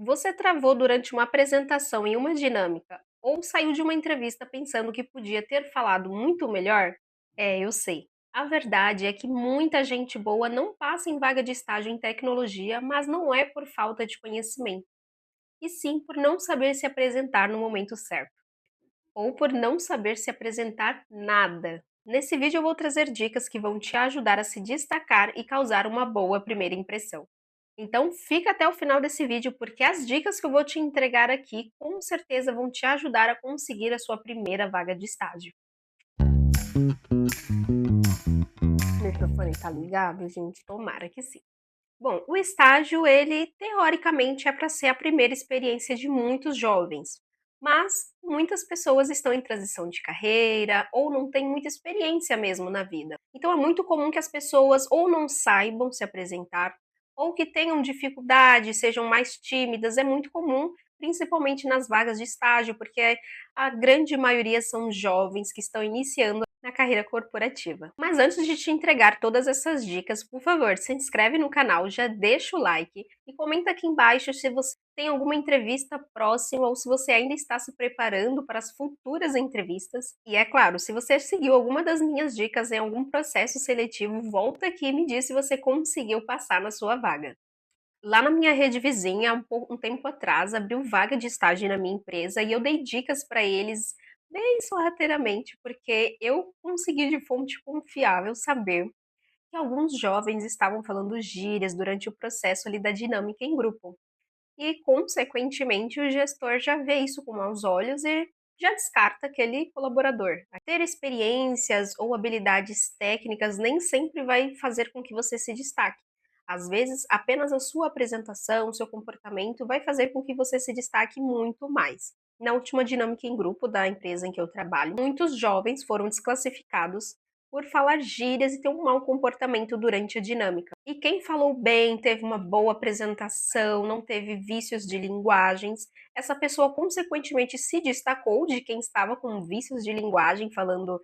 Você travou durante uma apresentação em uma dinâmica ou saiu de uma entrevista pensando que podia ter falado muito melhor? Eu sei. A verdade é que muita gente boa não passa em vaga de estágio em tecnologia, mas não é por falta de conhecimento, e sim por não saber se apresentar no momento certo, ou por não saber se apresentar nada. Nesse vídeo eu vou trazer dicas que vão te ajudar a se destacar e causar uma boa primeira impressão. Então fica até o final desse vídeo, porque as dicas que eu vou te entregar aqui com certeza vão te ajudar a conseguir a sua primeira vaga de estágio. O microfone tá ligado, gente? Tomara que sim. Bom, o estágio, ele teoricamente é para ser a primeira experiência de muitos jovens, mas muitas pessoas estão em transição de carreira ou não têm muita experiência mesmo na vida. Então é muito comum que as pessoas ou não saibam se apresentar ou que tenham dificuldade, sejam mais tímidas. É muito comum, principalmente nas vagas de estágio, porque a grande maioria são jovens que estão iniciando na carreira corporativa. Mas antes de te entregar todas essas dicas, por favor, se inscreve no canal, já deixa o like e comenta aqui embaixo se você tem alguma entrevista próxima ou se você ainda está se preparando para as futuras entrevistas. E é claro, se você seguiu alguma das minhas dicas em algum processo seletivo, volta aqui e me diz se você conseguiu passar na sua vaga. Lá na minha rede vizinha, um tempo atrás, abriu vaga de estágio na minha empresa e eu dei dicas para eles bem sorrateiramente, porque eu consegui de fonte confiável saber que alguns jovens estavam falando gírias durante o processo ali da dinâmica em grupo. E, consequentemente, o gestor já vê isso com maus olhos e já descarta aquele colaborador. Ter experiências ou habilidades técnicas nem sempre vai fazer com que você se destaque. Às vezes, apenas a sua apresentação, o seu comportamento vai fazer com que você se destaque muito mais. Na última dinâmica em grupo da empresa em que eu trabalho, muitos jovens foram desclassificados por falar gírias e ter um mau comportamento durante a dinâmica. E quem falou bem, teve uma boa apresentação, não teve vícios de linguagens, essa pessoa consequentemente se destacou de quem estava com vícios de linguagem, falando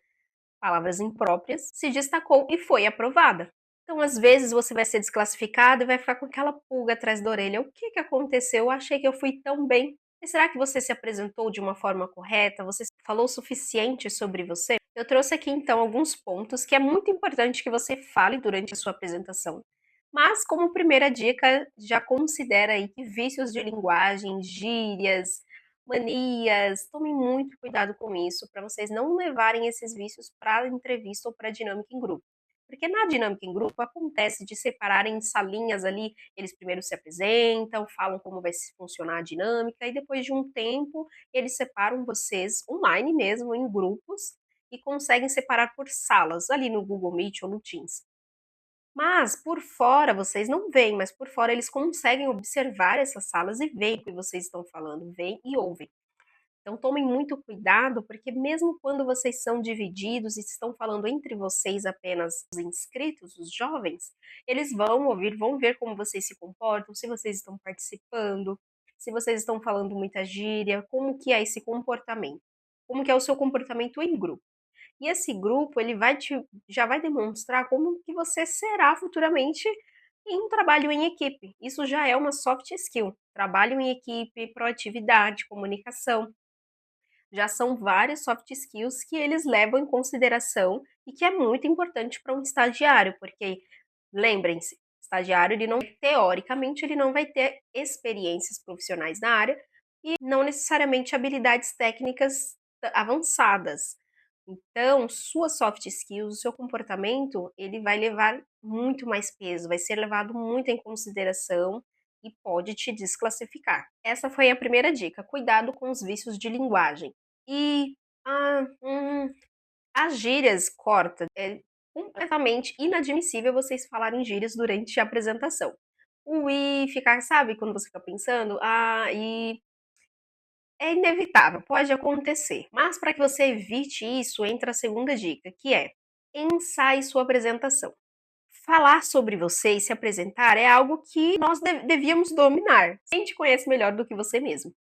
palavras impróprias, se destacou e foi aprovada. Então, às vezes, você vai ser desclassificado e vai ficar com aquela pulga atrás da orelha. O que aconteceu? Eu achei que eu fui tão bem. E será que você se apresentou de uma forma correta? Você falou o suficiente sobre você? Eu trouxe aqui, então, alguns pontos que é muito importante que você fale durante a sua apresentação. Mas, como primeira dica, já considera aí que vícios de linguagem, gírias, manias, tomem muito cuidado com isso, para vocês não levarem esses vícios para a entrevista ou para a dinâmica em grupo. Porque na dinâmica em grupo acontece de separarem salinhas ali, eles primeiro se apresentam, falam como vai funcionar a dinâmica, e depois de um tempo eles separam vocês online mesmo, em grupos, e conseguem separar por salas, ali no Google Meet ou no Teams. Mas por fora vocês não veem, mas por fora eles conseguem observar essas salas e veem o que vocês estão falando, veem e ouvem. Então tomem muito cuidado, porque mesmo quando vocês são divididos e estão falando entre vocês apenas os inscritos, os jovens, eles vão ouvir, vão ver como vocês se comportam, se vocês estão participando, se vocês estão falando muita gíria, como que é esse comportamento, como que é o seu comportamento em grupo. E esse grupo, ele já vai demonstrar como que você será futuramente em um trabalho em equipe. Isso já é uma soft skill. Trabalho em equipe, proatividade, comunicação. Já são várias soft skills que eles levam em consideração e que é muito importante para um estagiário, porque lembrem-se, estagiário ele não teoricamente ele não vai ter experiências profissionais na área e não necessariamente habilidades técnicas avançadas. Então, suas soft skills, o seu comportamento, ele vai levar muito mais peso, vai ser levado muito em consideração e pode te desclassificar. Essa foi a primeira dica, cuidado com os vícios de linguagem. E, ah, hum, as gírias corta, é completamente inadmissível vocês falarem gírias durante a apresentação. O "e", ficar sabe quando você fica pensando? "Ah, e", é inevitável, pode acontecer. Mas para que você evite isso, entra a segunda dica, que é: ensaie sua apresentação. Falar sobre você e se apresentar é algo que nós devíamos dominar. Quem te conhece melhor do que você mesmo?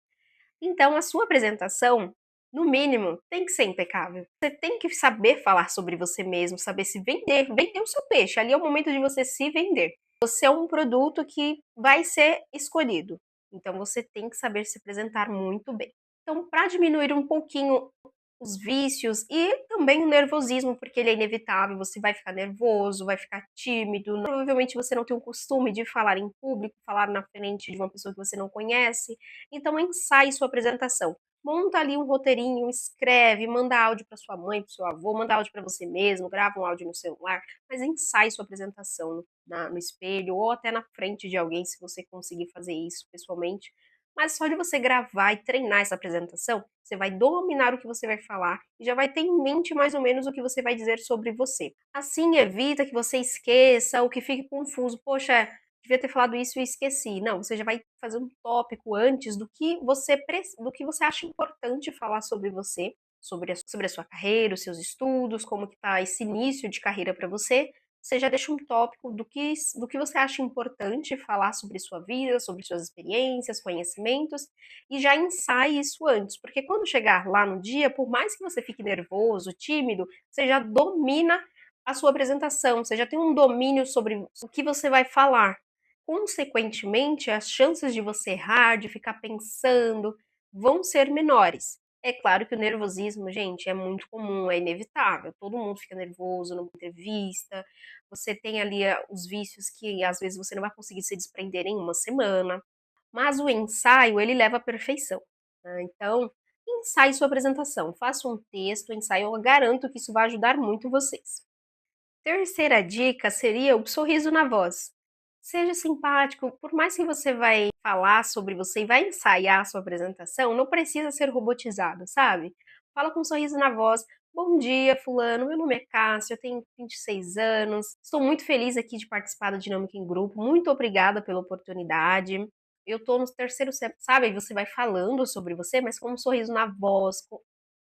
Então, a sua apresentação, no mínimo, tem que ser impecável. Você tem que saber falar sobre você mesmo, saber se vender, vender o seu peixe. Ali é o momento de você se vender. Você é um produto que vai ser escolhido. Então você tem que saber se apresentar muito bem. Então, para diminuir um pouquinho os vícios e também o nervosismo, porque ele é inevitável, você vai ficar nervoso, vai ficar tímido, provavelmente você não tem o costume de falar em público, falar na frente de uma pessoa que você não conhece, então ensaie sua apresentação. Monta ali um roteirinho, escreve, manda áudio para sua mãe, para seu avô, manda áudio para você mesmo, grava um áudio no celular, mas ensaie sua apresentação no espelho ou até na frente de alguém, se você conseguir fazer isso pessoalmente. Mas só de você gravar e treinar essa apresentação, você vai dominar o que você vai falar e já vai ter em mente mais ou menos o que você vai dizer sobre você. Assim evita que você esqueça ou que fique confuso. Poxa, devia ter falado isso e esqueci. Não, você já vai fazer um tópico antes do que você acha importante falar sobre você, sobre a sua carreira, os seus estudos, como que está esse início de carreira para você. Você já deixa um tópico do que você acha importante falar sobre sua vida, sobre suas experiências, conhecimentos, e já ensaie isso antes, porque quando chegar lá no dia, por mais que você fique nervoso, tímido, você já domina a sua apresentação, você já tem um domínio sobre o que você vai falar. Consequentemente, as chances de você errar, de ficar pensando, vão ser menores. É claro que o nervosismo, gente, é muito comum, é inevitável. Todo mundo fica nervoso numa entrevista. Você tem ali os vícios que às vezes você não vai conseguir se desprender em uma semana. Mas o ensaio, ele leva à perfeição, né? Então, ensaie sua apresentação, faça um texto, ensaio, eu garanto que isso vai ajudar muito vocês. Terceira dica seria o sorriso na voz. Seja simpático, por mais que você vai falar sobre você e vai ensaiar a sua apresentação, não precisa ser robotizado, sabe? Fala com um sorriso na voz. Bom dia, fulano. Meu nome é Cássio, eu tenho 26 anos. Estou muito feliz aqui de participar da Dinâmica em Grupo. Muito obrigada pela oportunidade. Eu estou no terceiro, sabe? Aí você vai falando sobre você, mas com um sorriso na voz.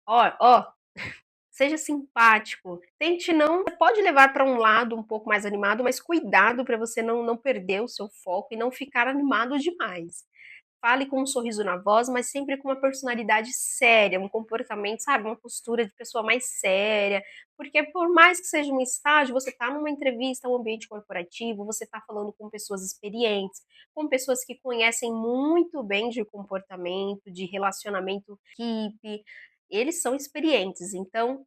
Ó, seja simpático. Tente não. Você pode levar para um lado um pouco mais animado, mas cuidado para você não perder o seu foco e não ficar animado demais. Fale com um sorriso na voz, mas sempre com uma personalidade séria, um comportamento, sabe, uma postura de pessoa mais séria. Porque por mais que seja um estágio, você está numa entrevista, um ambiente corporativo, você está falando com pessoas experientes, com pessoas que conhecem muito bem de comportamento, de relacionamento, equipe. Eles são experientes, então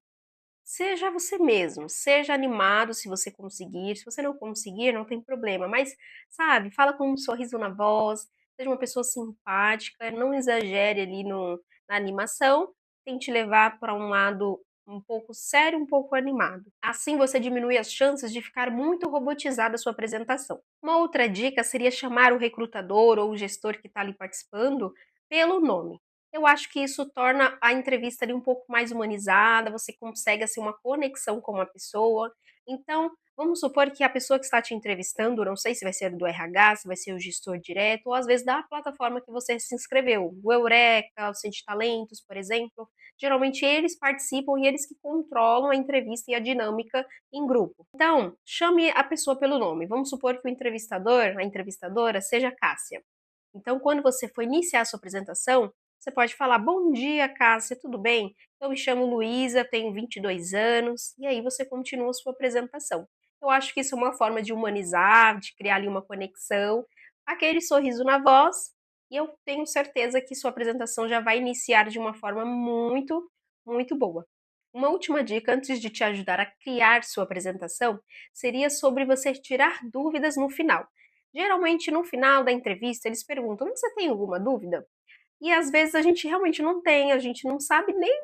seja você mesmo, seja animado se você conseguir, se você não conseguir, não tem problema, mas, sabe, fala com um sorriso na voz, seja uma pessoa simpática, não exagere ali na animação, tente levar para um lado um pouco sério, um pouco animado. Assim você diminui as chances de ficar muito robotizada a sua apresentação. Uma outra dica seria chamar o recrutador ou o gestor que está ali participando pelo nome. Eu acho que isso torna a entrevista ali um pouco mais humanizada, você consegue assim uma conexão com a pessoa. Então, vamos supor que a pessoa que está te entrevistando, não sei se vai ser do RH, se vai ser o gestor direto, ou às vezes da plataforma que você se inscreveu, o Eureka, o Sede Talentos, por exemplo. Geralmente eles participam e eles que controlam a entrevista e a dinâmica em grupo. Então, chame a pessoa pelo nome. Vamos supor que o entrevistador, a entrevistadora, seja Cássia. Então, quando você for iniciar a sua apresentação, você pode falar: Bom dia, Cássia, tudo bem? Eu me chamo Luísa, tenho 22 anos, e aí você continua a sua apresentação. Eu acho que isso é uma forma de humanizar, de criar ali uma conexão, aquele sorriso na voz, e eu tenho certeza que sua apresentação já vai iniciar de uma forma muito, muito boa. Uma última dica antes de te ajudar a criar sua apresentação seria sobre você tirar dúvidas no final. Geralmente, no final da entrevista, eles perguntam: Você tem alguma dúvida? E às vezes a gente realmente não tem, a gente não sabe nem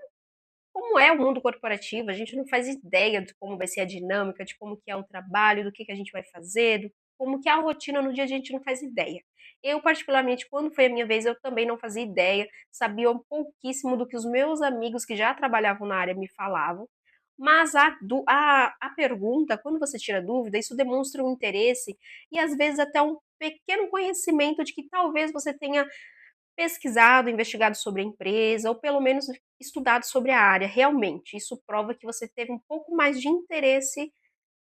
como é o mundo corporativo, a gente não faz ideia de como vai ser a dinâmica, de como que é o trabalho, do que a gente vai fazer, como que é a rotina no dia, a gente não faz ideia. Eu, particularmente, quando foi a minha vez, eu também não fazia ideia, sabia um pouquíssimo do que os meus amigos que já trabalhavam na área me falavam, mas a pergunta, quando você tira dúvida, isso demonstra um interesse e às vezes até um pequeno conhecimento de que talvez você tenha pesquisado, investigado sobre a empresa ou pelo menos estudado sobre a área realmente. Isso prova que você teve um pouco mais de interesse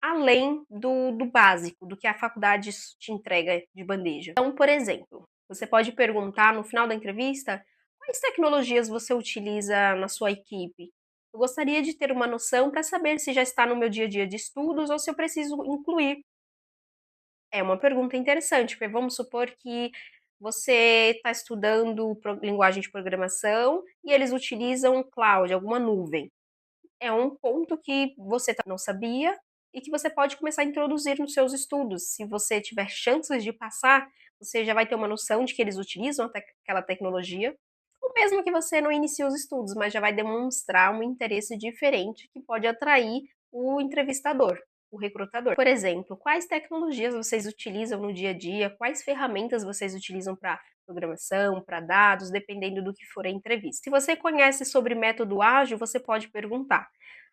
além do básico, do que a faculdade te entrega de bandeja. Então, por exemplo, você pode perguntar no final da entrevista quais tecnologias você utiliza na sua equipe. Eu gostaria de ter uma noção para saber se já está no meu dia a dia de estudos ou se eu preciso incluir. É uma pergunta interessante, porque vamos supor que você está estudando linguagem de programação e eles utilizam cloud, alguma nuvem. É um ponto que você não sabia e que você pode começar a introduzir nos seus estudos. Se você tiver chances de passar, você já vai ter uma noção de que eles utilizam aquela tecnologia, ou mesmo que você não inicie os estudos, mas já vai demonstrar um interesse diferente que pode atrair o entrevistador, o recrutador. Por exemplo, quais tecnologias vocês utilizam no dia a dia, quais ferramentas vocês utilizam para programação, para dados, dependendo do que for a entrevista. Se você conhece sobre método ágil, você pode perguntar: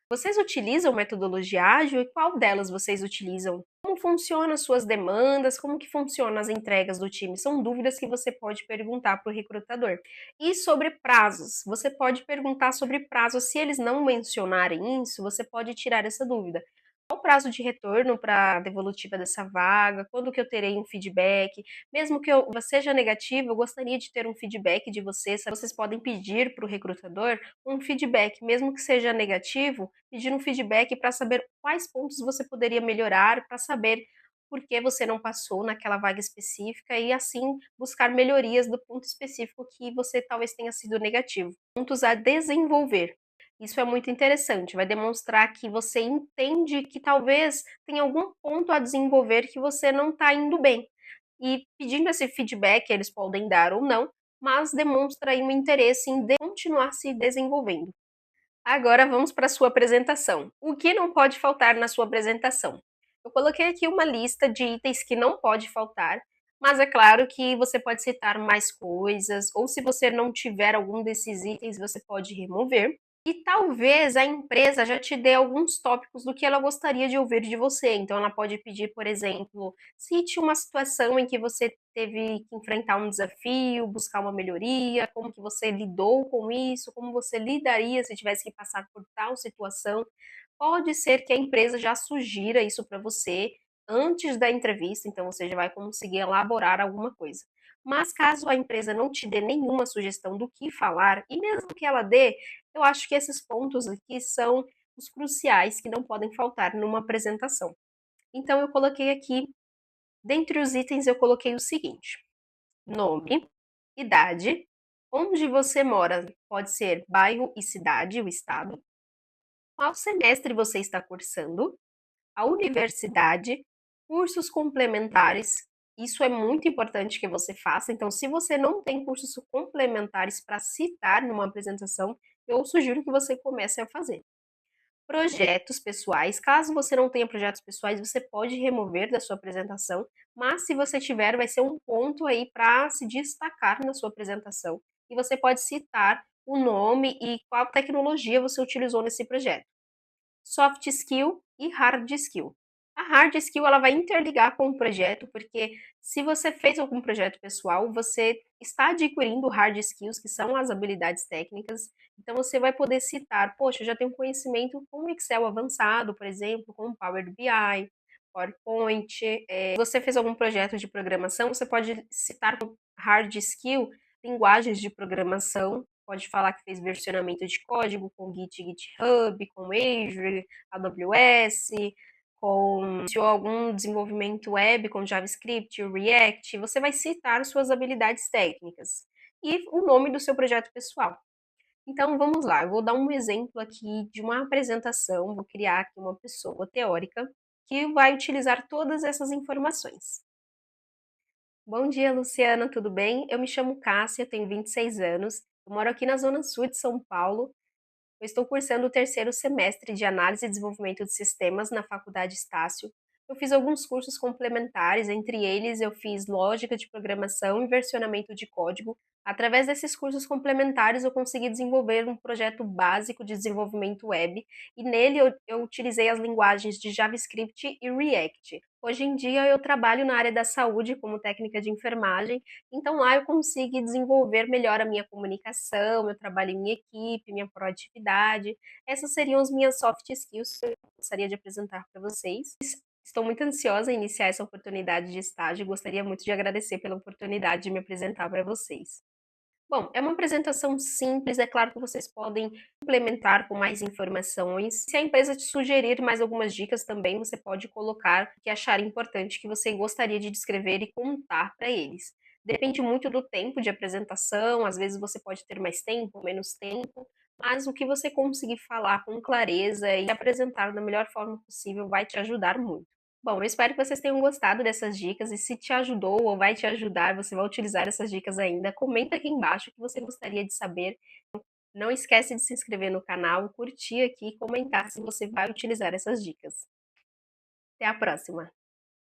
vocês utilizam metodologia ágil e qual delas vocês utilizam? Como funcionam as suas demandas? Como que funcionam as entregas do time? São dúvidas que você pode perguntar para o recrutador. E sobre prazos, você pode perguntar sobre prazos. Se eles não mencionarem isso, você pode tirar essa dúvida. Qual o prazo de retorno para a devolutiva dessa vaga? Quando que eu terei um feedback? Mesmo que eu seja negativo, eu gostaria de ter um feedback de vocês. Vocês podem pedir para o recrutador um feedback, mesmo que seja negativo, pedir um feedback para saber quais pontos você poderia melhorar, para saber por que você não passou naquela vaga específica e assim buscar melhorias do ponto específico que você talvez tenha sido negativo. Pontos a desenvolver. Isso é muito interessante, vai demonstrar que você entende que talvez tenha algum ponto a desenvolver que você não está indo bem. E pedindo esse feedback, eles podem dar ou não, mas demonstra aí um interesse em continuar se desenvolvendo. Agora vamos para a sua apresentação. O que não pode faltar na sua apresentação? Eu coloquei aqui uma lista de itens que não pode faltar, mas é claro que você pode citar mais coisas, ou se você não tiver algum desses itens, você pode remover. E talvez a empresa já te dê alguns tópicos do que ela gostaria de ouvir de você. Então, ela pode pedir, por exemplo, cite uma situação em que você teve que enfrentar um desafio, buscar uma melhoria, como que você lidou com isso, como você lidaria se tivesse que passar por tal situação. Pode ser que a empresa já sugira isso para você antes da entrevista, então você já vai conseguir elaborar alguma coisa. Mas caso a empresa não te dê nenhuma sugestão do que falar, e mesmo que ela dê, eu acho que esses pontos aqui são os cruciais que não podem faltar numa apresentação. Então eu coloquei aqui, dentre os itens eu coloquei o seguinte: nome, idade, onde você mora, pode ser bairro e cidade, o estado, qual semestre você está cursando, a universidade, cursos complementares. Isso é muito importante que você faça. Então, se você não tem cursos complementares para citar numa apresentação, eu sugiro que você comece a fazer. Projetos pessoais. Caso você não tenha projetos pessoais, você pode remover da sua apresentação, mas se você tiver, vai ser um ponto aí para se destacar na sua apresentação. E você pode citar o nome e qual tecnologia você utilizou nesse projeto. Soft skill e hard skill. A hard skill ela vai interligar com o projeto, porque se você fez algum projeto pessoal, você está adquirindo hard skills, que são as habilidades técnicas. Então você vai poder citar, poxa, eu já tenho conhecimento com Excel avançado, por exemplo, com Power BI, PowerPoint. Você fez algum projeto de programação, você pode citar como hard skill linguagens de programação, pode falar que fez versionamento de código com Git, GitHub, com Azure, AWS, com algum desenvolvimento web com JavaScript, React, você vai citar suas habilidades técnicas e o nome do seu projeto pessoal. Então vamos lá, eu vou dar um exemplo aqui de uma apresentação, vou criar aqui uma pessoa teórica que vai utilizar todas essas informações. Bom dia, Luciana, tudo bem? Eu me chamo Cássia, tenho 26 anos, eu moro aqui na zona sul de São Paulo. Eu estou cursando o terceiro semestre de Análise e Desenvolvimento de Sistemas na Faculdade Estácio. Eu fiz alguns cursos complementares, entre eles eu fiz Lógica de Programação e Versionamento de Código. Através desses cursos complementares, eu consegui desenvolver um projeto básico de desenvolvimento web, e nele eu utilizei as linguagens de JavaScript e React. Hoje em dia, eu trabalho na área da saúde como técnica de enfermagem, então lá eu consigo desenvolver melhor a minha comunicação, meu trabalho em equipe, minha proatividade. Essas seriam as minhas soft skills que eu gostaria de apresentar para vocês. Estou muito ansiosa em iniciar essa oportunidade de estágio e gostaria muito de agradecer pela oportunidade de me apresentar para vocês. Bom, é uma apresentação simples, é claro que vocês podem implementar com mais informações. Se a empresa te sugerir mais algumas dicas também, você pode colocar o que achar importante que você gostaria de descrever e contar para eles. Depende muito do tempo de apresentação, às vezes você pode ter mais tempo, menos tempo, mas o que você conseguir falar com clareza e apresentar da melhor forma possível vai te ajudar muito. Bom, eu espero que vocês tenham gostado dessas dicas e se te ajudou ou vai te ajudar, você vai utilizar essas dicas ainda, comenta aqui embaixo o que você gostaria de saber. Não esquece de se inscrever no canal, curtir aqui e comentar se você vai utilizar essas dicas. Até a próxima!